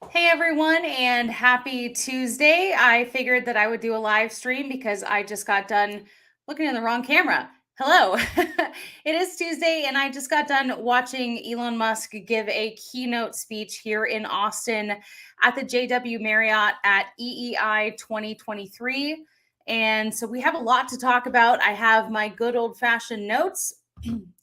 Hey everyone, and happy Tuesday. I figured that I would do a live stream because I just got done looking in the wrong camera. Hello. It is Tuesday, and I just got done watching Elon Musk give a keynote speech here in Austin at the JW Marriott at EEI 2023. And so we have a lot to talk about. I have my good old fashioned notes,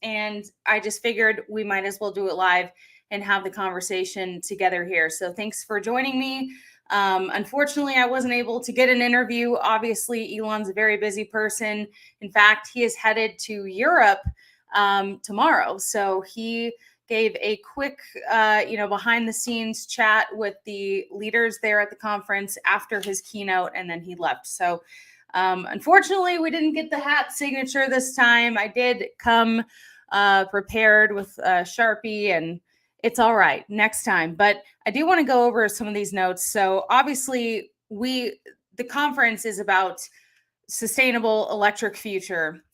and I just figured we might as well do it live and have the conversation together here. So thanks for joining me. Unfortunately, I wasn't able to get an interview. Obviously, Elon's a very busy person. In fact, he is headed to Europe tomorrow. So he gave a quick, behind the scenes chat with the leaders there at the conference after his keynote, and then he left. So unfortunately, we didn't get the hat signature this time. I did come prepared with a Sharpie, and it's all right next time. But I do want to go over some of these notes. So obviously, the conference is about sustainable electric future,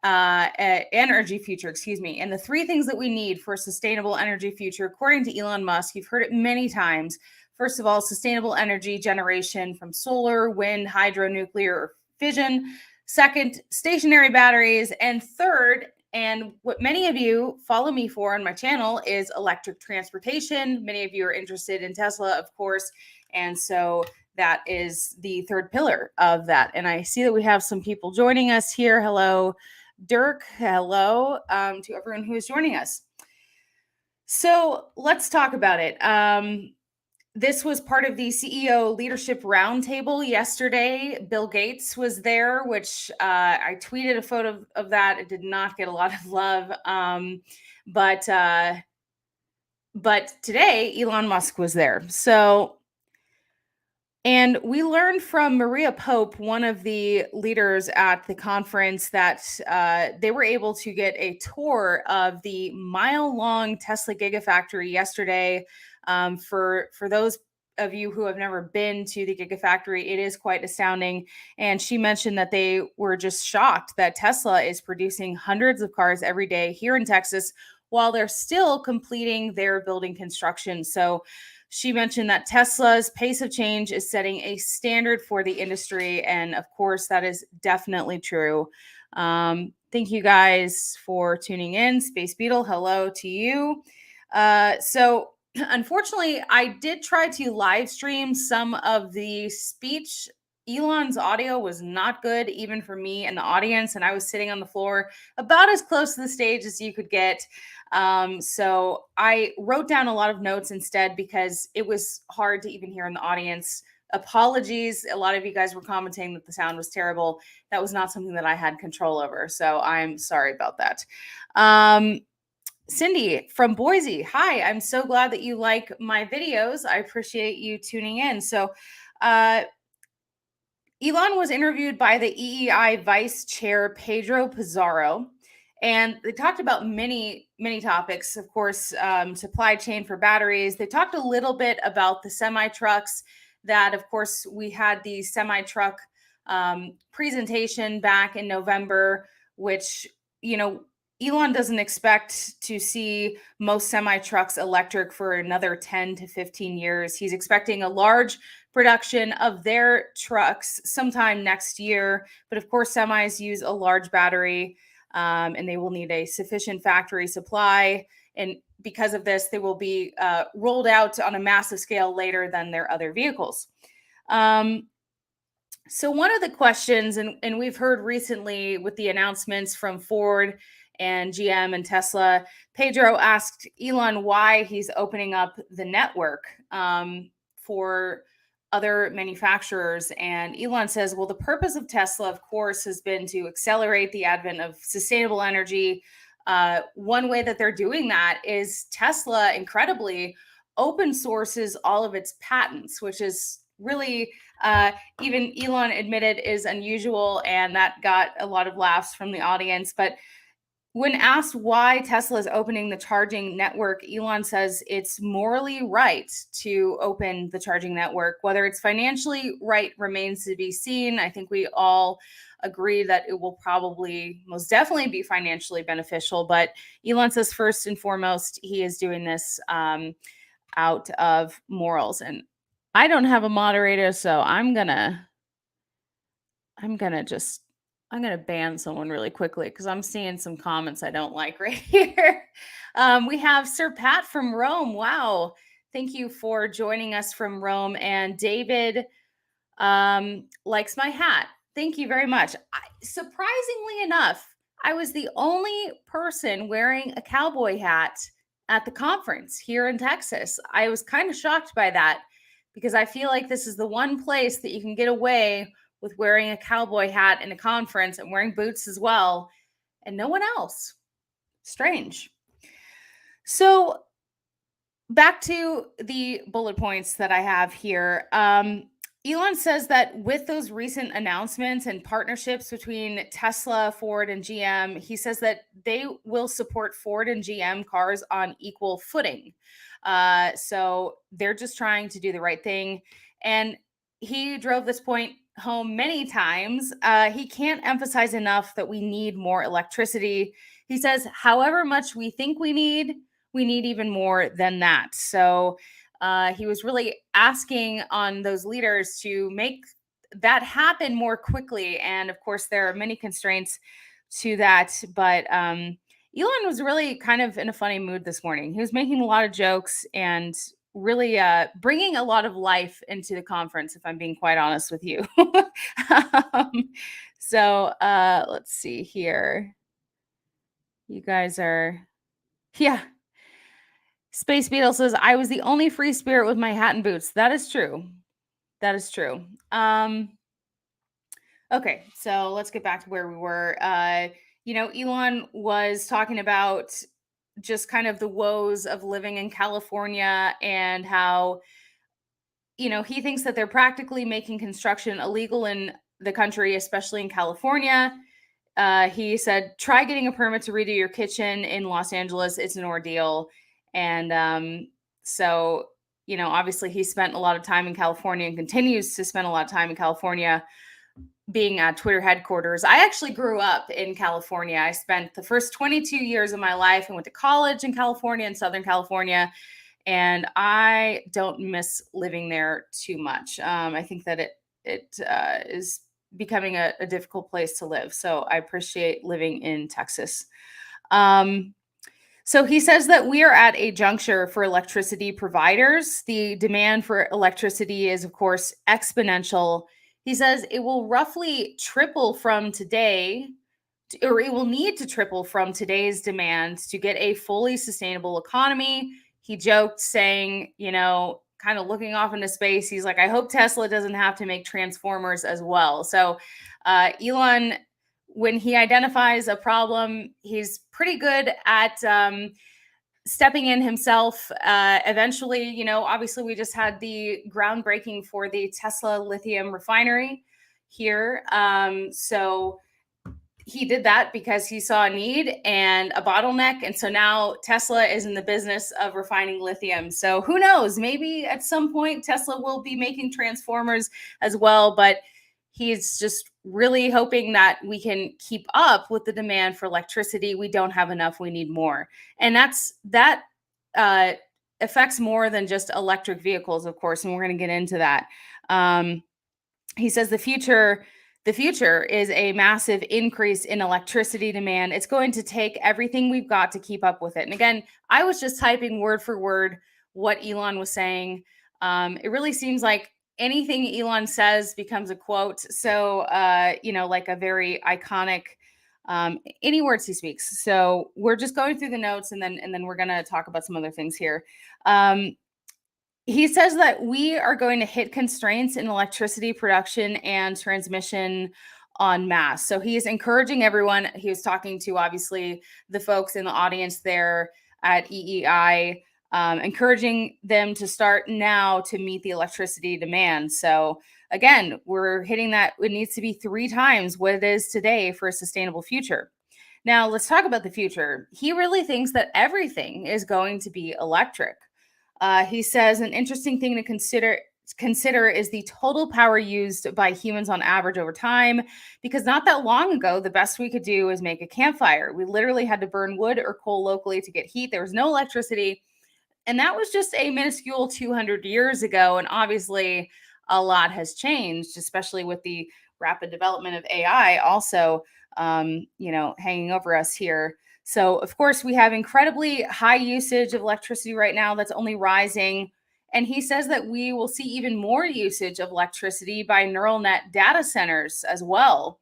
energy future, excuse me. And the three things that we need for a sustainable energy future, according to Elon Musk, you've heard it many times. First of all, sustainable energy generation from solar, wind, hydro, nuclear, or fission. Second, stationary batteries. And third, and what many of you follow me for on my channel is electric transportation. Many of you are interested in Tesla, of course. And so that is the third pillar of that. And I see that we have some people joining us here. Hello, Dirk. Hello to everyone who is joining us. So let's talk about it. This was part of the CEO Leadership Roundtable yesterday. Bill Gates was there, which I tweeted a photo of that. It did not get a lot of love. But today, Elon Musk was there. And we learned from Maria Pope, one of the leaders at the conference, that they were able to get a tour of the mile-long Tesla Gigafactory yesterday. For those of you who have never been to the Gigafactory, it is quite astounding. And she mentioned that they were just shocked that Tesla is producing hundreds of cars every day here in Texas while they're still completing their building construction. So she mentioned that Tesla's pace of change is setting a standard for the industry. And of course, that is definitely true. Thank you guys for tuning in. Space Beetle, hello to you. So unfortunately, I did try to live stream some of the speech. Elon's audio was not good, even for me and the audience. And I was sitting on the floor about as close to the stage as you could get. So I wrote down a lot of notes instead because it was hard to even hear in the audience. Apologies. A lot of you guys were commenting that the sound was terrible. That was not something that I had control over. So I'm sorry about that. Cindy from Boise. Hi, I'm so glad that you like my videos. I appreciate you tuning in. So, Elon was interviewed by the EEI Vice Chair Pedro Pizarro, and they talked about many topics. Of course, supply chain for batteries. They talked a little bit about the semi trucks. That, of course, we had the semi truck presentation back in November, which Elon doesn't expect to see most semi trucks electric for another 10 to 15 years. He's expecting a large production of their trucks sometime next year. But of course, semis use a large battery, and they will need a sufficient factory supply. And because of this, they will be rolled out on a massive scale later than their other vehicles. So one of the questions, and we've heard recently with the announcements from Ford and GM and Tesla, Pedro asked Elon why he's opening up the network for other manufacturers. And Elon says, well, the purpose of Tesla, of course, has been to accelerate the advent of sustainable energy. One way that they're doing that is Tesla, incredibly, open sources all of its patents, which is really, even Elon admitted, is unusual. And that got a lot of laughs from the audience. But when asked why Tesla is opening the charging network, Elon says it's morally right to open the charging network. Whether it's financially right remains to be seen. I think we all agree that it will probably most definitely be financially beneficial. But Elon says first and foremost, he is doing this out of morals. And I don't have a moderator, so I'm gonna ban someone really quickly because I'm seeing some comments I don't like right here. We have Sir Pat from Rome. Wow. Thank you for joining us from Rome. And David likes my hat. Thank you very much. Surprisingly enough, I was the only person wearing a cowboy hat at the conference here in Texas. I was kind of shocked by that because I feel like this is the one place that you can get away with wearing a cowboy hat in a conference and wearing boots as well, and no one else. Strange. So, back to the bullet points that I have here. Elon says that with those recent announcements and partnerships between Tesla, Ford, and GM, he says that they will support Ford and GM cars on equal footing. So they're just trying to do the right thing. And he drove this point home many times. He can't emphasize enough that we need more electricity. He says, however much we think we need even more than that. So he was really asking on those leaders to make that happen more quickly. And of course, there are many constraints to that. But Elon was really kind of in a funny mood this morning. He was making a lot of jokes and really bringing a lot of life into the conference, if I'm being quite honest with you. So let's see here. You guys are, yeah. Space Beetle says, I was the only free spirit with my hat and boots. That is true. That is true. Okay, so let's get back to where we were. Elon was talking about just kind of the woes of living in California and how, he thinks that they're practically making construction illegal in the country, especially in California. He said, try getting a permit to redo your kitchen in Los Angeles. It's an ordeal. And so, obviously he spent a lot of time in California and continues to spend a lot of time in California being at Twitter headquarters. I actually grew up in California. I spent the first 22 years of my life and went to college in California, in Southern California. And I don't miss living there too much. I think that it is becoming a difficult place to live. So I appreciate living in Texas. So he says that we are at a juncture for electricity providers. The demand for electricity is, of course, exponential. He says it will roughly triple from today, or it will need to triple from today's demand to get a fully sustainable economy. He joked saying, kind of looking off into space, he's like, I hope Tesla doesn't have to make transformers as well. So Elon, when he identifies a problem, he's pretty good at stepping in himself. Eventually, obviously we just had the groundbreaking for the Tesla lithium refinery here. So he did that because he saw a need and a bottleneck. And so now Tesla is in the business of refining lithium. So who knows, maybe at some point Tesla will be making transformers as well. But he's just really hoping that we can keep up with the demand for electricity. We don't have enough. We need more. And that affects more than just electric vehicles, of course. And we're going to get into that. He says the future is a massive increase in electricity demand. It's going to take everything we've got to keep up with it. And again, I was just typing word for word what Elon was saying. It really seems like anything Elon says becomes a quote. So, like a very iconic, any words he speaks. So we're just going through the notes and then we're going to talk about some other things here. He says that we are going to hit constraints in electricity production and transmission en masse. So he is encouraging everyone. He was talking to, obviously, the folks in the audience there at EEI, encouraging them to start now to meet the electricity demand. So again, we're hitting that. It needs to be 3 times what it is today for a sustainable future. Now, let's talk about the future. He really thinks that everything is going to be electric. He says an interesting thing to consider is the total power used by humans on average over time, because not that long ago, the best we could do is make a campfire. We literally had to burn wood or coal locally to get heat. There was no electricity. And that was just a minuscule 200 years ago. And obviously, a lot has changed, especially with the rapid development of AI also, hanging over us here. So, of course, we have incredibly high usage of electricity right now that's only rising. And he says that we will see even more usage of electricity by neural net data centers as well.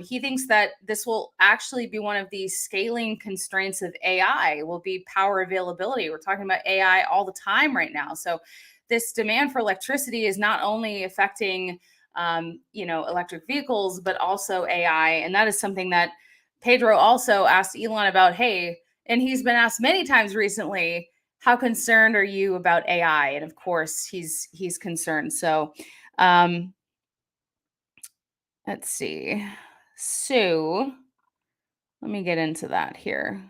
He thinks that this will actually be one of the scaling constraints of AI will be power availability. We're talking about AI all the time right now. So this demand for electricity is not only affecting, electric vehicles, but also AI. And that is something that Pedro also asked Elon about. Hey, and he's been asked many times recently, how concerned are you about AI? And of course, he's concerned. So, um, let's see. So let me get into that here.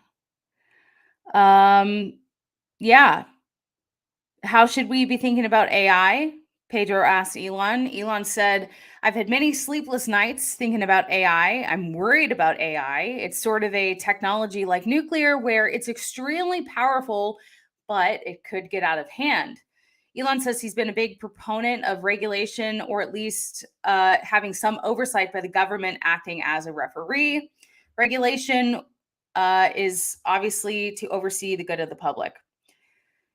Um, yeah. How should we be thinking about AI? Pedro asked Elon. Elon said, I've had many sleepless nights thinking about AI. I'm worried about AI. It's sort of a technology like nuclear where it's extremely powerful, but it could get out of hand. Elon says he's been a big proponent of regulation, or at least having some oversight by the government acting as a referee. Regulation is obviously to oversee the good of the public.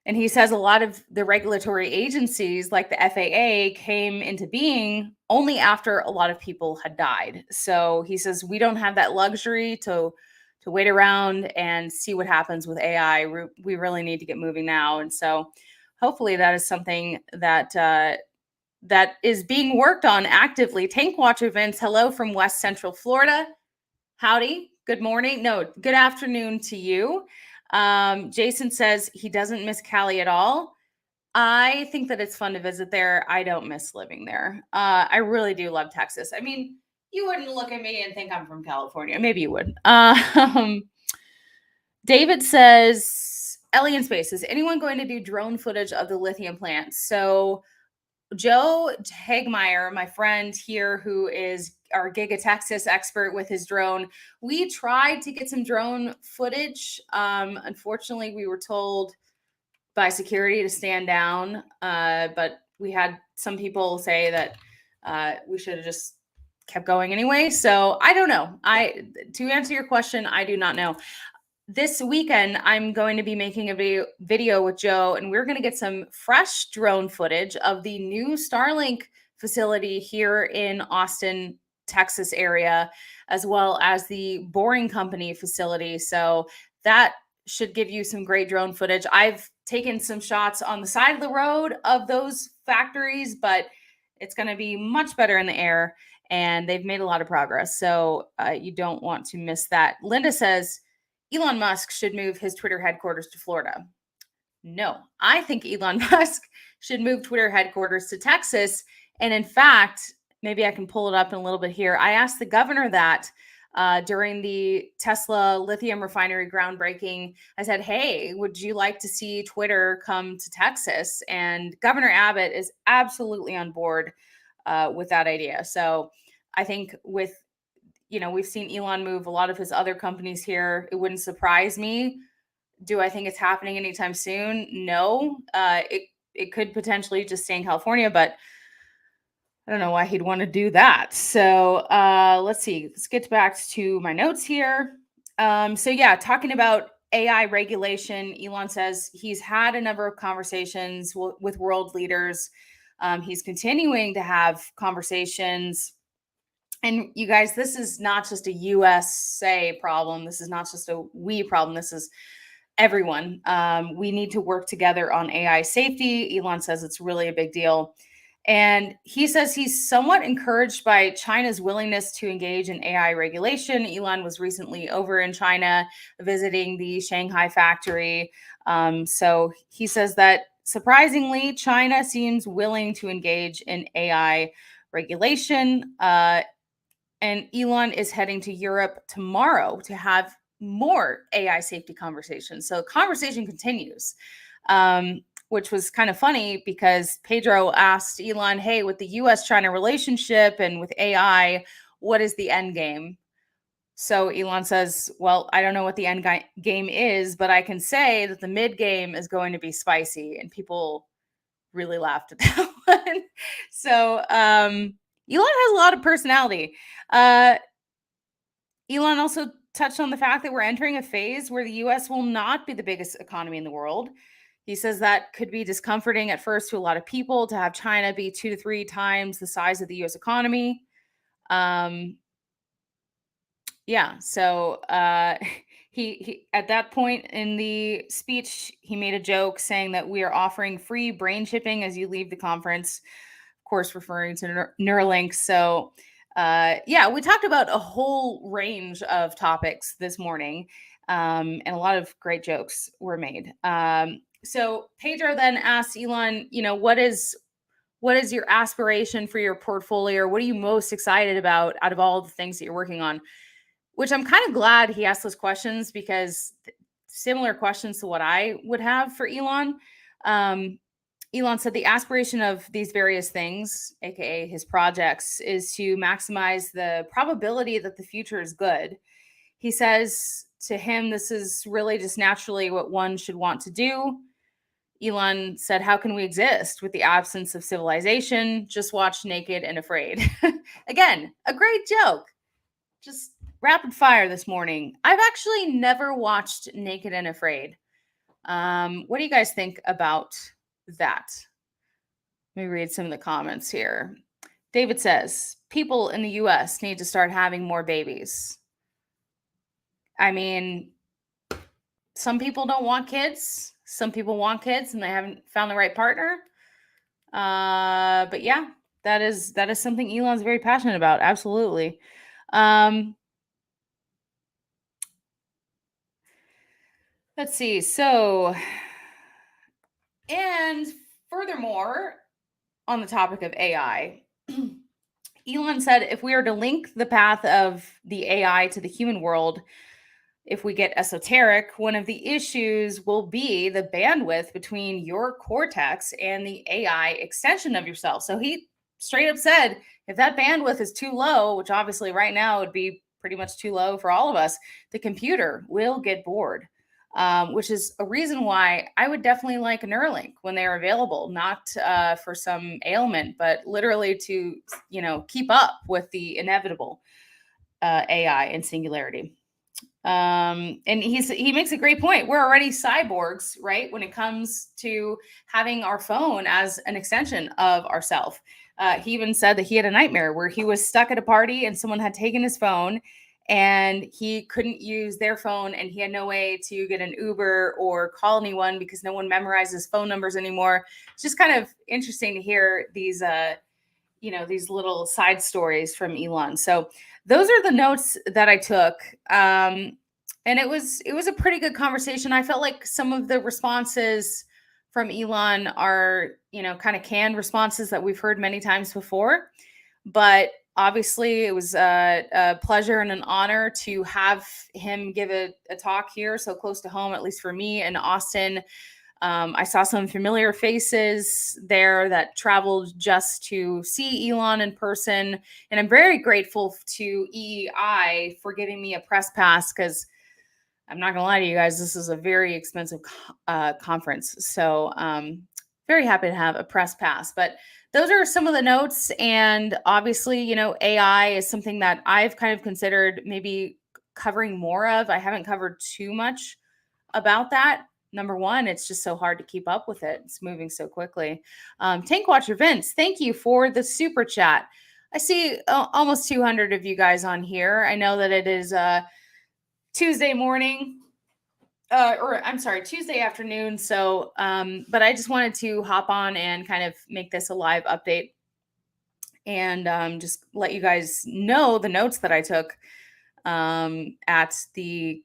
And he says a lot of the regulatory agencies like the FAA came into being only after a lot of people had died. So he says we don't have that luxury to wait around and see what happens with AI. We really need to get moving now. And so hopefully that is something that that is being worked on actively. Tank Watch events. Hello from West Central Florida. Howdy. Good morning. No, good afternoon to you. Jason says he doesn't miss Cali at all. I think that it's fun to visit there. I don't miss living there. I really do love Texas. I mean, you wouldn't look at me and think I'm from California. Maybe you would. David says, Ellie in space, is anyone going to do drone footage of the lithium plant? So Joe Hagmeyer, my friend here, who is our Giga Texas expert with his drone, we tried to get some drone footage. Unfortunately, we were told by security to stand down, but we had some people say that we should have just kept going anyway. So I don't know. To answer your question, I do not know. This weekend, I'm going to be making a video with Joe, and we're going to get some fresh drone footage of the new Starlink facility here in Austin, Texas area, as well as the Boring Company facility. So that should give you some great drone footage. I've taken some shots on the side of the road of those factories, but it's going to be much better in the air, and they've made a lot of progress. So you don't want to miss that. Linda says, Elon Musk should move his Twitter headquarters to Florida. No, I think Elon Musk should move Twitter headquarters to Texas. And in fact, maybe I can pull it up in a little bit here. I asked the governor that during the Tesla lithium refinery groundbreaking. I said, hey, would you like to see Twitter come to Texas? And Governor Abbott is absolutely on board with that idea. So I think we've seen Elon move a lot of his other companies here. It wouldn't surprise me. Do I think it's happening anytime soon? No. It could potentially just stay in California, but I don't know why he'd want to do that. So let's see. Let's get back to my notes here. Talking about AI regulation, Elon says he's had a number of conversations with world leaders. He's continuing to have conversations. And you guys, this is not just a USA problem. This is not just a we problem. This is everyone. We need to work together on AI safety. Elon says it's really a big deal. And he says he's somewhat encouraged by China's willingness to engage in AI regulation. Elon was recently over in China visiting the Shanghai factory. So he says that surprisingly, China seems willing to engage in AI regulation. And Elon is heading to Europe tomorrow to have more AI safety conversations. So conversation continues, which was kind of funny because Pedro asked Elon, hey, with the US-China relationship and with AI, what is the end game? So Elon says, well, I don't know what the game is, but I can say that the mid game is going to be spicy. And people really laughed at that one. So Elon has a lot of personality. Elon also touched on the fact that we're entering a phase where the US will not be the biggest economy in the world. He says that could be discomforting at first to a lot of people to have China be 2 to 3 times the size of the US economy. Um, yeah, so he at that point in the speech, he made a joke saying that we are offering free brain chipping as you leave the conference, of course, referring to Neuralink. So, yeah, we talked about a whole range of topics this morning, and a lot of great jokes were made. So Pedro then asked Elon, what is your aspiration for your portfolio? What are you most excited about out of all the things that you're working on? Which I'm kind of glad he asked those questions because similar questions to what I would have for Elon. Um, Elon said the aspiration of these various things, aka his projects, is to maximize the probability that the future is good. He says to him, this is really just naturally what one should want to do. Elon said, how can we exist with the absence of civilization? Just watch Naked and Afraid. Again, a great joke. Just rapid fire this morning. I've actually never watched Naked and Afraid. What do you guys think about that? Let me read some of the comments here. David says, people in the US need to start having more babies. I mean, some people don't want kids. Some people want kids and they haven't found the right partner. But yeah, that is something Elon's very passionate about. Absolutely. Let's see. So, and furthermore, on the topic of AI, Elon said if we are to link the path of the AI to the human world, if we get esoteric, one of the issues will be the bandwidth between your cortex and the AI extension of yourself. So he straight up said, if that bandwidth is too low, which obviously right now would be pretty much too low for all of us, the computer will get bored. Which is a reason why I would definitely like a Neuralink when they're available, not for some ailment, but literally to, keep up with the inevitable AI and singularity. And he makes a great point. We're already cyborgs, right? When it comes to having our phone as an extension of ourself. He even said that he had a nightmare where he was stuck at a party and someone had taken his phone and he couldn't use their phone and he had no way to get an Uber or call anyone because no one memorizes phone numbers anymore. It's just kind of interesting to hear these these little side stories from Elon. So those are the notes that I took. And it was a pretty good conversation. I felt like some of the responses from Elon are, kind of canned responses that we've heard many times before. But obviously, it was a pleasure and an honor to have him give a talk here so close to home, at least for me in Austin. I saw some familiar faces there that traveled just to see Elon in person. And I'm very grateful to EEI for giving me a press pass because I'm not going to lie to you guys, this is a very expensive conference. So very happy to have a press pass. But those are some of the notes. And obviously, AI is something that I've kind of considered maybe covering more of. I haven't covered too much about that. Number one, it's just so hard to keep up with it. It's moving so quickly. Tank Watcher Vince, thank you for the super chat. I see almost 200 of you guys on here. I know that it is Tuesday morning, or I'm sorry, Tuesday afternoon. So, but I just wanted to hop on and kind of make this a live update and just let you guys know the notes that I took at the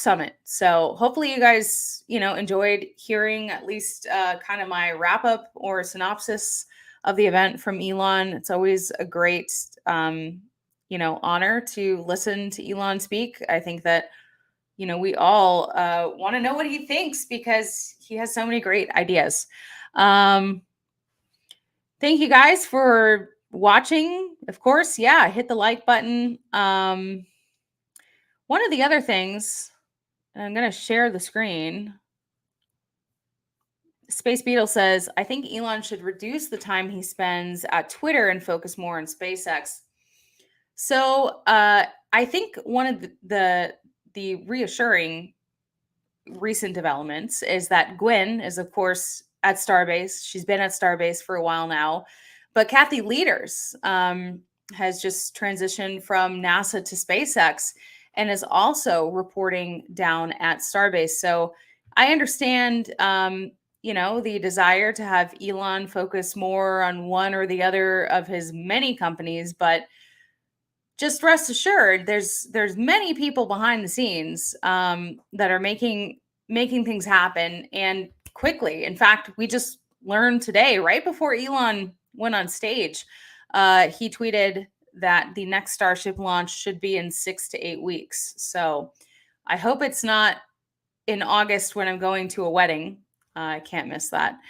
summit. So hopefully you guys, enjoyed hearing at least kind of my wrap up or synopsis of the event from Elon. It's always a great, honor to listen to Elon speak. I think that, we all want to know what he thinks because he has so many great ideas. Thank you guys for watching. Of course, yeah, hit the like button. One of the other things, and I'm going to share the screen. Space Beetle says, I think Elon should reduce the time he spends at Twitter and focus more on SpaceX. So I think one of the reassuring recent developments is that Gwen is, of course, at Starbase. She's been at Starbase for a while now. But Kathy Leaders has just transitioned from NASA to SpaceX and is also reporting down at Starbase. So I understand, the desire to have Elon focus more on one or the other of his many companies, but just rest assured there's many people behind the scenes that are making things happen and quickly. In fact, we just learned today, right before Elon went on stage, he tweeted that the next Starship launch should be in 6 to 8 weeks. So I hope it's not in August when I'm going to a wedding. I can't miss that.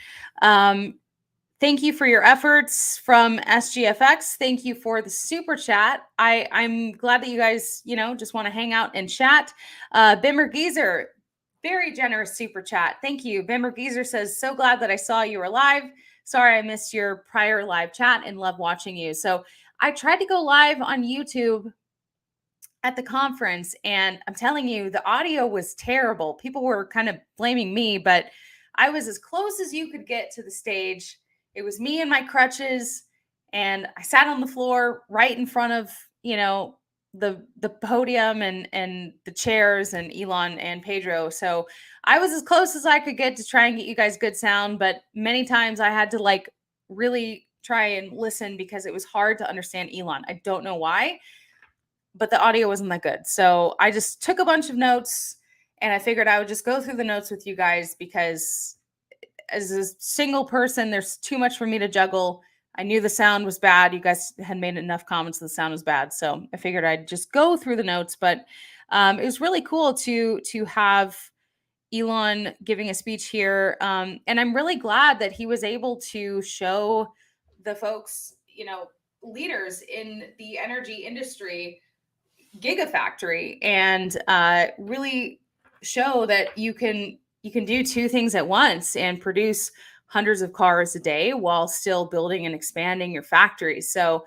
Thank you for your efforts from SGFX. Thank you for the super chat. I'm glad that you guys, just want to hang out and chat. Bimmer Geezer, very generous super chat. Thank you. Bimmer Geezer says, so glad that I saw you were live. Sorry I missed your prior live chat and love watching you. So I tried to go live on YouTube at the conference, and I'm telling you, the audio was terrible. People were kind of blaming me, but I was as close as you could get to the stage. It was me and my crutches, and I sat on the floor right in front of, the podium and the chairs and Elon and Pedro. So I was as close as I could get to try and get you guys good sound, but many times I had to really try and listen because it was hard to understand Elon. I don't know why, but the audio wasn't that good. So I just took a bunch of notes and I figured I would just go through the notes with you guys because as a single person, there's too much for me to juggle. I knew the sound was bad. You guys had made enough comments that the sound was bad. So I figured I'd just go through the notes, but it was really cool to have Elon giving a speech here. And I'm really glad that he was able to show the folks, leaders in the energy industry gigafactory and really show that you can do two things at once and produce hundreds of cars a day while still building and expanding your factory. So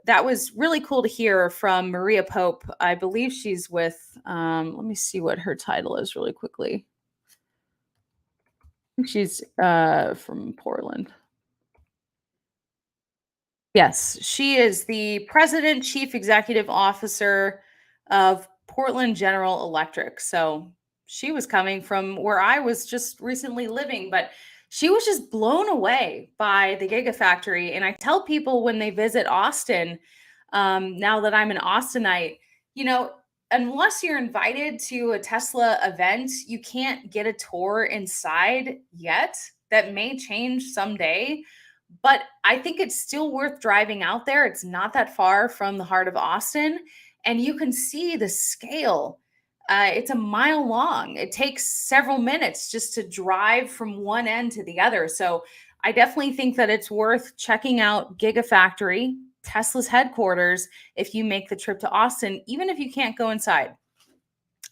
that was really cool to hear from Maria Pope. I believe she's with let me see what her title is really quickly. I think she's from Portland. Yes, she is the president, chief executive officer of Portland General Electric. So she was coming from where I was just recently living, but she was just blown away by the Gigafactory. And I tell people when they visit Austin, now that I'm an Austinite, unless you're invited to a Tesla event, you can't get a tour inside yet. That may change someday. But I think it's still worth driving out there. It's not that far from the heart of Austin, and you can see the scale. It's a mile long. It takes several minutes just to drive from one end to the other. So I definitely think that it's worth checking out Gigafactory, Tesla's headquarters, if you make the trip to Austin, even if you can't go inside.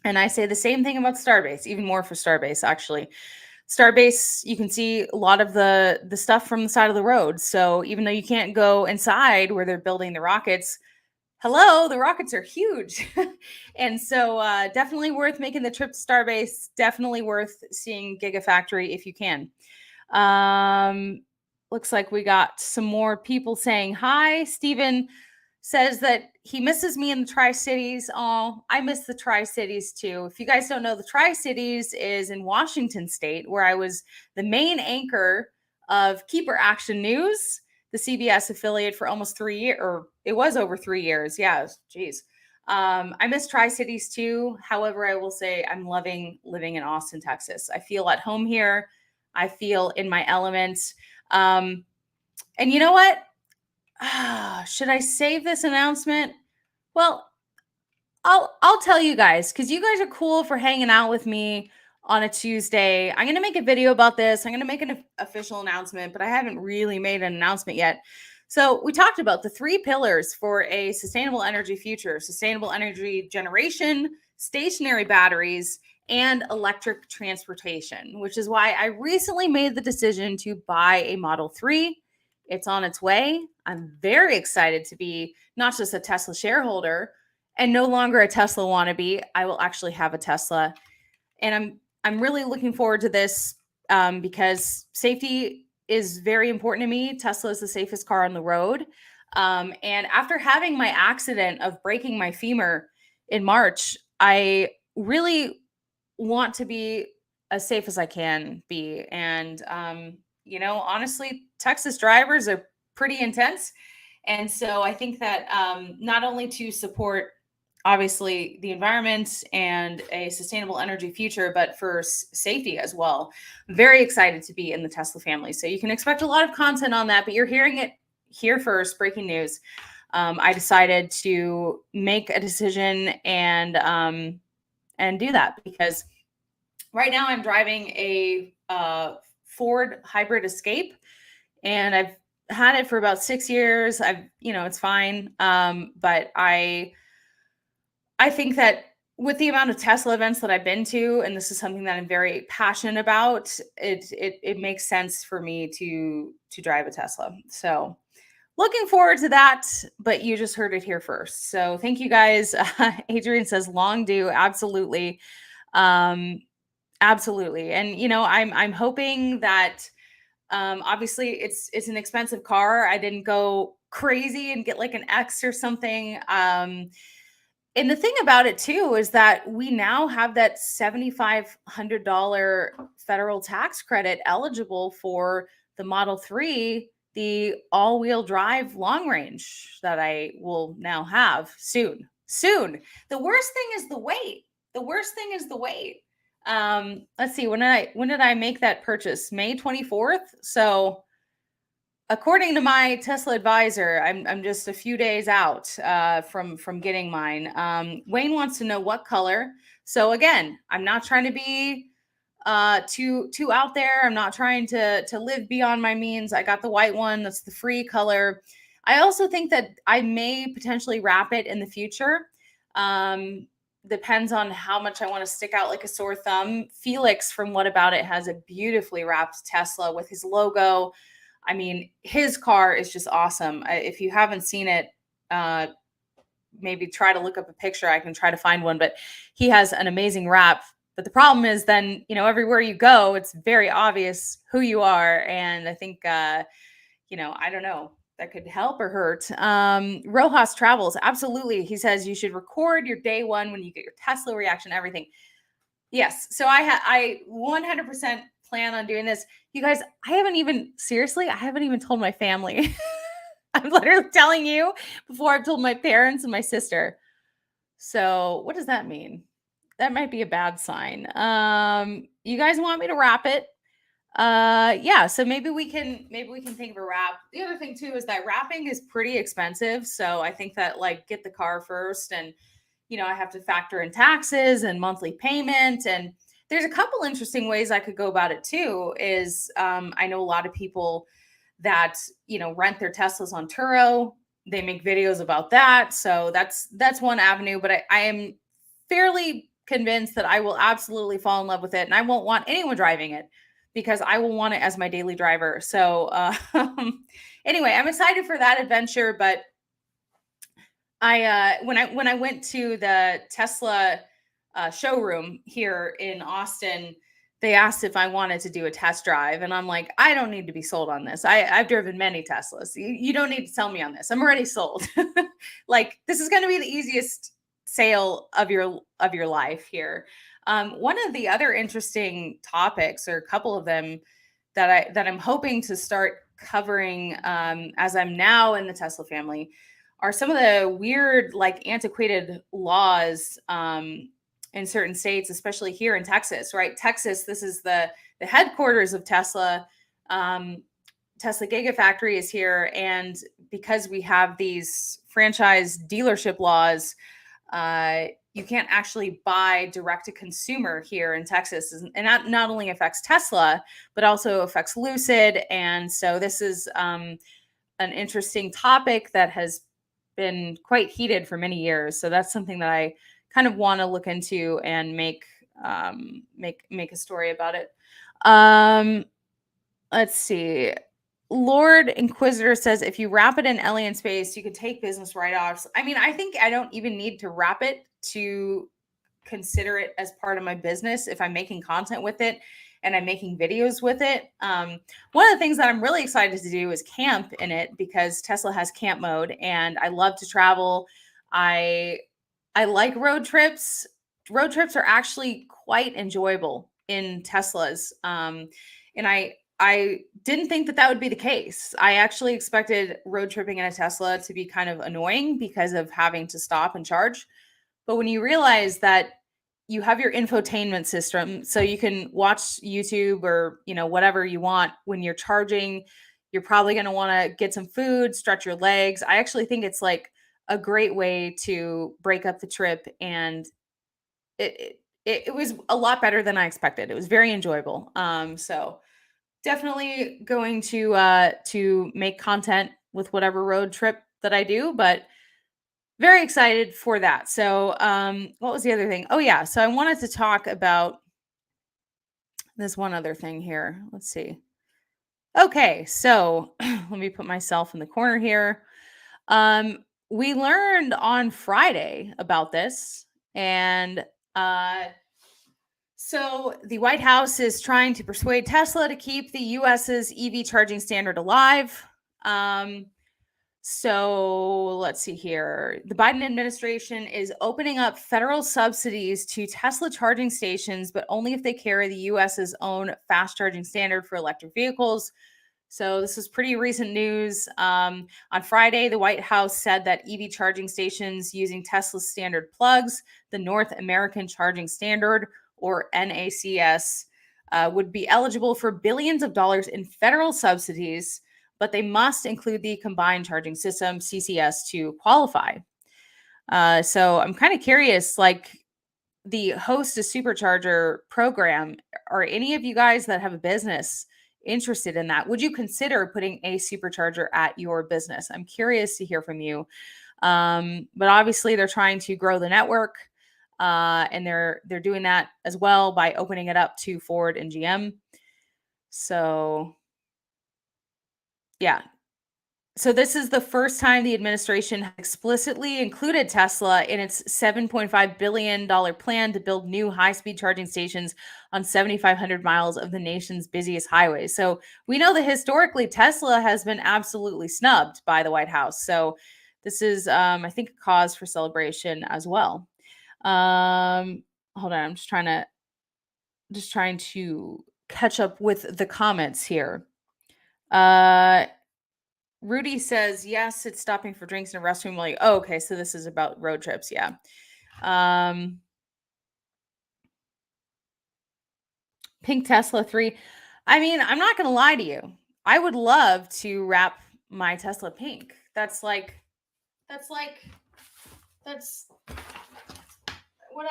And I say the same thing about Starbase, even more for Starbase, actually. Starbase, you can see a lot of the stuff from the side of the road. So even though you can't go inside where they're building the rockets, hello, the rockets are huge. And so definitely worth making the trip to Starbase. Definitely worth seeing Gigafactory if you can. Looks like we got some more people saying hi. Steven says that he misses me in the Tri-Cities. Oh, I miss the Tri-Cities too. If you guys don't know, the Tri-Cities is in Washington State, where I was the main anchor of Keeper Action News, the CBS affiliate, for almost 3 years, or it was over 3 years. Yeah, geez. I miss Tri-Cities too. However, I will say I'm loving living in Austin, Texas. I feel at home here. I feel in my element. And you know what? Should I save this announcement? Well, I'll tell you guys, because you guys are cool for hanging out with me on a Tuesday. I'm going to make a video about this. I'm going to make an official announcement, but I haven't really made an announcement yet. So we talked about the 3 pillars for a sustainable energy future: sustainable energy generation, stationary batteries, and electric transportation, which is why I recently made the decision to buy a Model 3. It's on its way. I'm very excited to be not just a Tesla shareholder and no longer a Tesla wannabe. I will actually have a Tesla, and I'm really looking forward to this because safety is very important to me. Tesla is the safest car on the road. And after having my accident of breaking my femur in March, I really want to be as safe as I can be. And, honestly, Texas drivers are pretty intense. And so I think that not only to support obviously the environment and a sustainable energy future, but for safety as well. Very excited to be in the Tesla family. So you can expect a lot of content on that, but you're hearing it here first. Breaking news. I decided to make a decision and do that because right now I'm driving a Ford hybrid Escape, and I've had it for about 6 years. It's fine. But I think that with the amount of Tesla events that I've been to, and this is something that I'm very passionate about, it makes sense for me to drive a Tesla. So looking forward to that, but you just heard it here first. So thank you guys. Adrian says long due. Absolutely. Absolutely. And I'm hoping that obviously it's an expensive car. I didn't go crazy and get like an X or something. And the thing about it too is that we now have that $7,500 federal tax credit eligible for the Model 3, the all-wheel drive long range that I will now have soon. Soon. The worst thing is the wait. The worst thing is the wait. Let's see, when did I make that purchase? May 24th. So according to my Tesla advisor, I'm just a few days out from getting mine. Wayne wants to know what color. So again, I'm not trying to be too out there. I'm not trying to live beyond my means. I got the white one. That's the free color. I also think that I may potentially wrap it in the future. Depends on how much I want to stick out like a sore thumb. Felix from What About It has a beautifully wrapped Tesla with his logo. I mean, his car is just awesome. If you haven't seen it, maybe try to look up a picture. I can try to find one, but he has an amazing wrap. But the problem is then, everywhere you go, it's very obvious who you are. And I think, I don't know, that could help or hurt. Rojas Travels, absolutely. He says you should record your day one when you get your Tesla reaction, everything. Yes. So I 100% plan on doing this. You guys, I haven't even told my family. I'm literally telling you before I've told my parents and my sister. So what does that mean? That might be a bad sign. You guys want me to wrap it? Yeah, so maybe we can think of a wrap. The other thing too is that wrapping is pretty expensive. So I think that get the car first, and I have to factor in taxes and monthly payment. And there's a couple interesting ways I could go about it too. Is I know a lot of people that rent their Teslas on Turo. They make videos about that. So that's one avenue. But I am fairly convinced that I will absolutely fall in love with it, and I won't want anyone driving it because I will want it as my daily driver. So anyway, I'm excited for that adventure. But when I went to the Tesla showroom here in Austin, they asked if I wanted to do a test drive, and I'm like, I don't need to be sold on this. I've driven many Teslas. You don't need to sell me on this. I'm already sold. This is going to be the easiest sale of your life here. One of the other interesting topics, or a couple of them, that I'm hoping to start covering as I'm now in the Tesla family, are some of the weird, antiquated laws in certain states, especially here in Texas, right? Texas, this is the headquarters of Tesla. Tesla Gigafactory is here. And because we have these franchise dealership laws, you can't actually buy direct to consumer here in Texas. And that not only affects Tesla, but also affects Lucid. And so this is an interesting topic that has been quite heated for many years. So that's something that I kind of want to look into and make a story about it. Um, let's see. Lord Inquisitor says if you wrap it in alien space, you can take business write-offs. I mean, I think I don't even need to wrap it to consider it as part of my business if I'm making content with it and I'm making videos with it. One of the things that I'm really excited to do is camp in it because Tesla has camp mode and I love to travel. I like road trips. Road trips are actually quite enjoyable in Teslas. And I didn't think that that would be the case. I actually expected road tripping in a Tesla to be kind of annoying because of having to stop and charge. But when you realize that you have your infotainment system, so you can watch YouTube or, whatever you want when you're charging, you're probably going to want to get some food, stretch your legs. I actually think it's like a great way to break up the trip, and it was a lot better than I expected. It was very enjoyable. So definitely going to make content with whatever road trip that I do, but very excited for that. So, what was the other thing? Oh yeah, so I wanted to talk about this one other thing here. Let's see. Okay, so let me put myself in the corner here. We learned on Friday about this, and uh, so the White House is trying to persuade Tesla to keep the U.S.'s EV charging standard alive. Um, So let's see here. The Biden administration is opening up federal subsidies to Tesla charging stations, but only if they carry the US's own fast charging standard for electric vehicles. So this is pretty recent news. On Friday, the White House said that EV charging stations using Tesla's standard plugs, the North American Charging Standard, or NACS, would be eligible for billions of dollars in federal subsidies, but they must include the combined charging system, CCS, to qualify. So I'm kind of curious, like the host a supercharger program, are any of you guys that have a business interested in that? Would you consider putting a supercharger at your business? I'm curious to hear from you. But obviously they're trying to grow the network, and they're doing that as well by opening it up to Ford and GM. So yeah, so this is the first time the administration has explicitly included Tesla in its $7.5 billion plan to build new high-speed charging stations on 7,500 miles of the nation's busiest highways. So we know that historically Tesla has been absolutely snubbed by the White House. So this is, I think, a cause for celebration as well. Hold on, I'm just trying to catch up with the comments here. Rudy says, yes, it's stopping for drinks in a restroom. Like, oh, okay. So this is about road trips. Yeah. Pink Tesla 3. I mean, I'm not going to lie to you. I would love to wrap my Tesla pink. That's what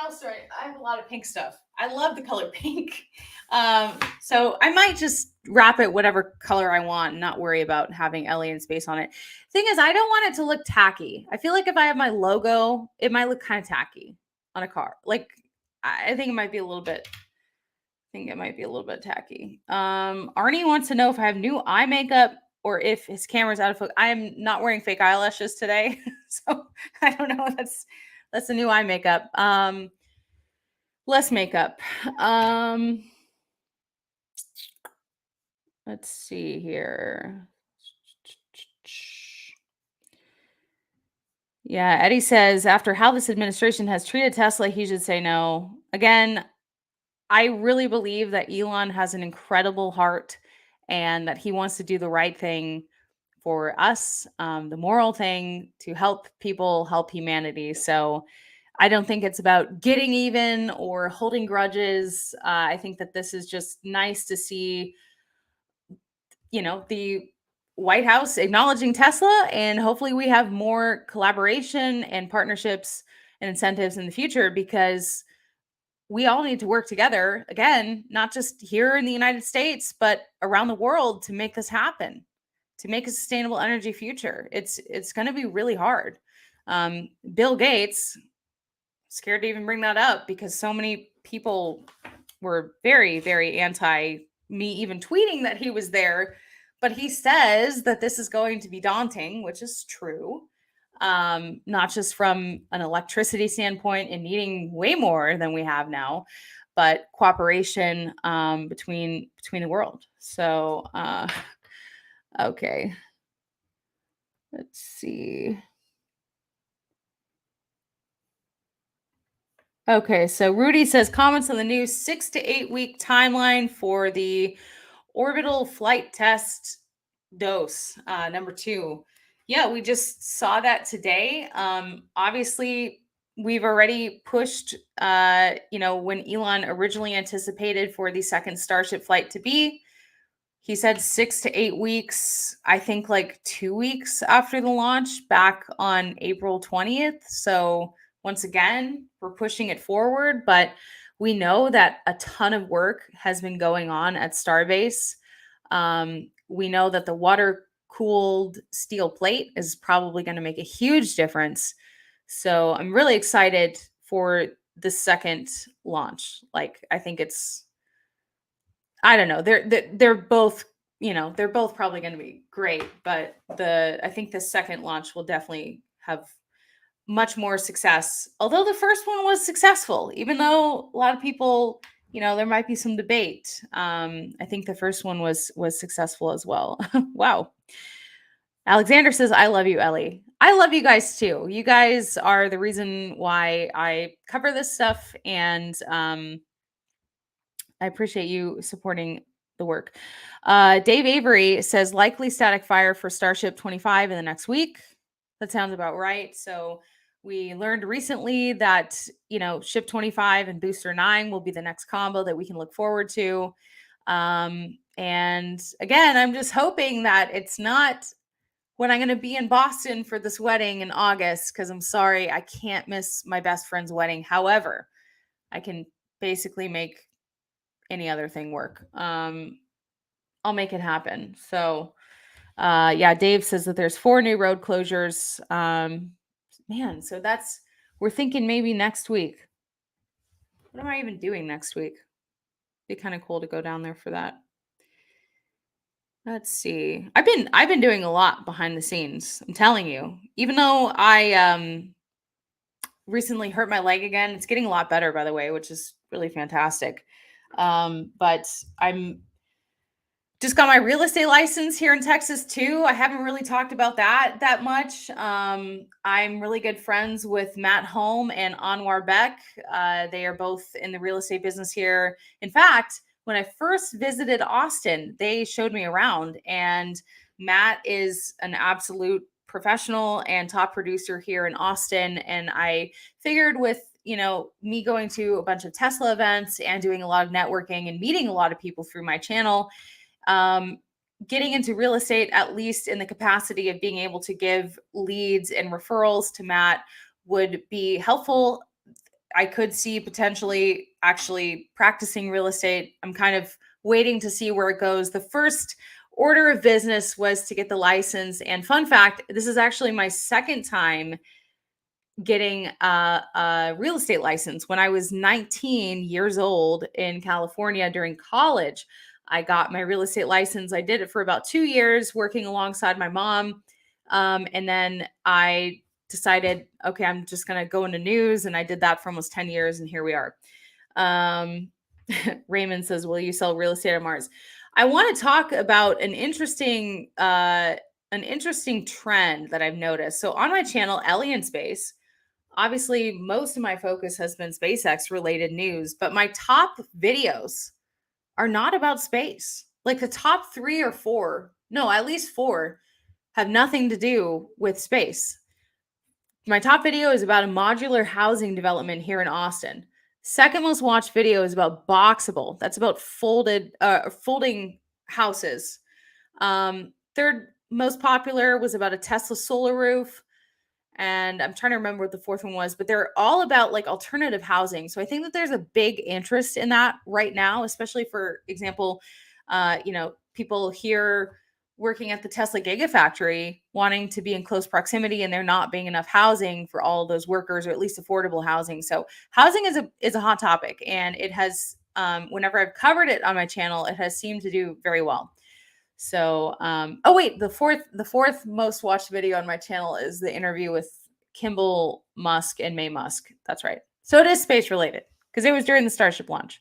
else do I have a lot of pink stuff. I love the color pink. So I might just wrap it whatever color I want and not worry about having alien space on it. Thing is, I don't want it to look tacky. I feel like if I have my logo, it might look kind of tacky on a car. Like I think it might be a little bit. I think it might be a little bit tacky. Arnie wants to know if I have new eye makeup or if his camera's out of focus. I am not wearing fake eyelashes today, so I don't know. That's the new eye makeup. Less makeup. Let's see here. Yeah, Eddie says after how this administration has treated Tesla, he should say no. Again, I really believe that Elon has an incredible heart and that he wants to do the right thing for us, the moral thing to help people, help humanity. So I don't think it's about getting even or holding grudges. I think that this is just nice to see, the White House acknowledging Tesla, and hopefully we have more collaboration and partnerships and incentives in the future because we all need to work together again, not just here in the United States, but around the world to make this happen, to make a sustainable energy future. It's going to be really hard. Bill Gates, scared to even bring that up because so many people were very, very anti me even tweeting that he was there. But he says that this is going to be daunting, which is true. Not just from an electricity standpoint and needing way more than we have now, but cooperation between the world. So okay, let's see. Okay, so Rudy says comments on the new 6 to 8 week timeline for the orbital flight test dose number 2. Yeah, we just saw that today. Obviously, we've already pushed. When Elon originally anticipated for the second Starship flight to be, he said 6 to 8 weeks. I think like 2 weeks after the launch, back on April 20th. So once again, we're pushing it forward, but we know that a ton of work has been going on at Starbase. We know that the water cooled steel plate is probably going to make a huge difference. So I'm really excited for the second launch. Like, I think I don't know. They're both, they're both probably going to be great, but I think the second launch will definitely have much more success. Although the first one was successful, even though a lot of people, there might be some debate. I think the first one was successful as well. Wow. Alexander says, "I love you, Ellie. I love you guys too. You guys are the reason why I cover this stuff, and I appreciate you supporting the work." Dave Avery says, "Likely static fire for Starship 25 in the next week." That sounds about right. So we learned recently that, Ship 25 and Booster 9 will be the next combo that we can look forward to. And again, I'm just hoping that it's not when I'm going to be in Boston for this wedding in August, because I'm sorry, I can't miss my best friend's wedding. However, I can basically make any other thing work. I'll make it happen. So yeah, Dave says that there's 4 new road closures. Man, so we're thinking maybe next week. What am I even doing next week? Be kind of cool to go down there for that. Let's see. I've been doing a lot behind the scenes. I'm telling you. Even though I recently hurt my leg again, it's getting a lot better, by the way, which is really fantastic. But I'm just got my real estate license here in Texas too. I haven't really talked about that much. I'm really good friends with Matt Holm and Anwar Beck. They are both in the real estate business here. In fact, when I first visited Austin, they showed me around, and Matt is an absolute professional and top producer here in Austin. And I figured with me going to a bunch of Tesla events and doing a lot of networking and meeting a lot of people through my channel, getting into real estate, at least in the capacity of being able to give leads and referrals to Matt, would be helpful. I could see potentially actually practicing real estate. I'm kind of waiting to see where it goes. The first order of business was to get the license. And fun fact, this is actually my second time getting a real estate license. When I was 19 years old in California during college, I got my real estate license. I did it for about 2 years working alongside my mom. And then I decided, okay, I'm just going to go into news. And I did that for almost 10 years. And here we are. Raymond says, "Will you sell real estate on Mars?" I want to talk about an interesting trend that I've noticed. So on my channel, Ellie in Space, obviously most of my focus has been SpaceX related news, but my top videos are not about space. Like the top 3 or 4, no, at least 4 have nothing to do with space. My top video is about a modular housing development here in Austin. Second most watched video is about Boxable. That's about folding houses. Third most popular was about a Tesla solar roof. And I'm trying to remember what the fourth one was, but they're all about like alternative housing. So I think that there's a big interest in that right now, especially for example, people here working at the Tesla Gigafactory, wanting to be in close proximity, and there not being enough housing for all of those workers, or at least affordable housing. So housing is a hot topic, and it has whenever I've covered it on my channel, it has seemed to do very well. So oh wait, the fourth most watched video on my channel is the interview with Kimball Musk and May Musk. That's right. So it is space related because it was during the Starship launch.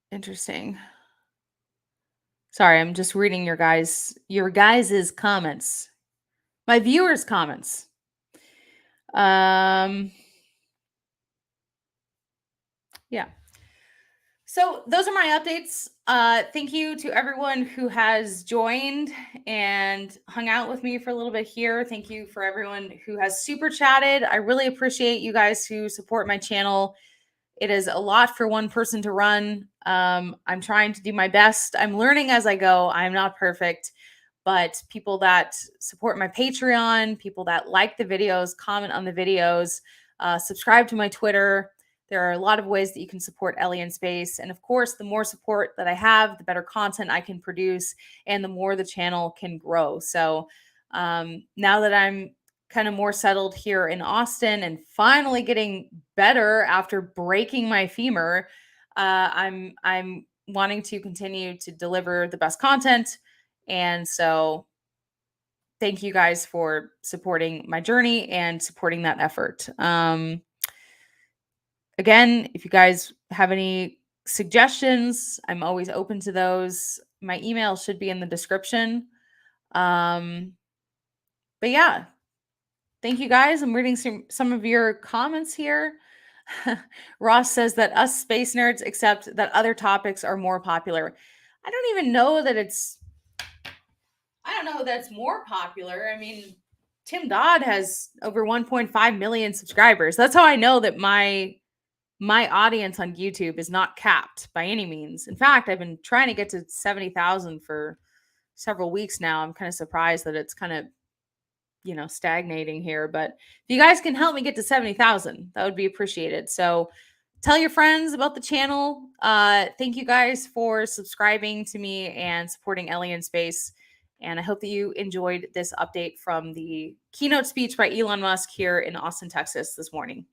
Interesting. Sorry, I'm just reading your guys's comments. My viewers' comments. Yeah. So those are my updates. Thank you to everyone who has joined and hung out with me for a little bit here. Thank you for everyone who has super chatted. I really appreciate you guys who support my channel. It is a lot for one person to run. I'm trying to do my best. I'm learning as I go. I'm not perfect, but people that support my Patreon, people that like the videos, comment on the videos, subscribe to my Twitter. There are a lot of ways that you can support Ellie in Space. And of course, the more support that I have, the better content I can produce and the more the channel can grow. So now that I'm kind of more settled here in Austin and finally getting better after breaking my femur, I'm wanting to continue to deliver the best content. And so thank you guys for supporting my journey and supporting that effort. Again, if you guys have any suggestions, I'm always open to those. My email should be in the description. But yeah, thank you guys. I'm reading some of your comments here. Ross says that us space nerds accept that other topics are more popular. I don't even know that it's more popular. I mean, Tim Dodd has over 1.5 million subscribers. That's how I know that my audience on YouTube is not capped by any means. In fact, I've been trying to get to 70,000 for several weeks now. I'm kind of surprised that it's kind of, stagnating here, but if you guys can help me get to 70,000, that would be appreciated. So tell your friends about the channel. Thank you guys for subscribing to me and supporting Ellie in Space. And I hope that you enjoyed this update from the keynote speech by Elon Musk here in Austin, Texas this morning.